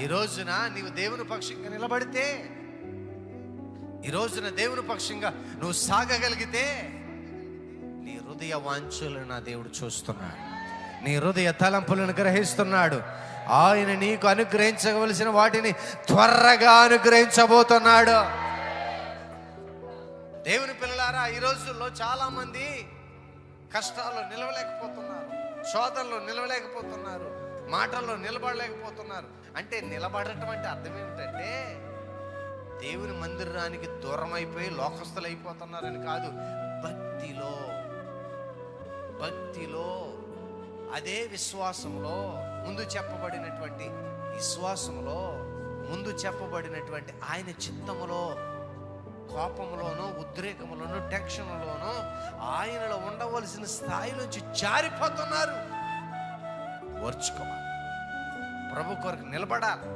ఈ రోజున నీవు దేవుని పక్షంగా నిలబడితే, ఈ రోజున దేవుని పక్షంగా నువ్వు సాగగలిగితే, నీ హృదయ వాంఛలను నా దేవుడు చూస్తున్నాడు, నీ హృదయ తలంపులను గ్రహిస్తున్నాడు. ఆయన నీకు అనుగ్రహించవలసిన వాటిని త్వరగా అనుగ్రహించబోతున్నాడు. దేవుని పిల్లలారా, ఈ రోజుల్లో చాలా మంది కష్టాల్లో నిలవలేకపోతున్నారు, శోధనలో నిలవలేకపోతున్నారు, మాటల్లో నిలబడలేకపోతున్నారు. అంటే నిలబడటం అంటే అర్థం ఏమిటంటే దేవుని మందిరానికి దూరం అయిపోయి లోకస్తులు అయిపోతున్నారని కాదు. భక్తిలో అదే విశ్వాసంలో ముందు చెప్పబడినటువంటి ఆయన చిత్తములో, కోపంలోనూ ఉద్రేకములోనూ టెన్షన్లోనూ ఆయనలో ఉండవలసిన స్థాయిలోంచి జారిపోతున్నారు. ఓర్చుకోవాలి, ప్రభు కొరకు నిలబడాలి.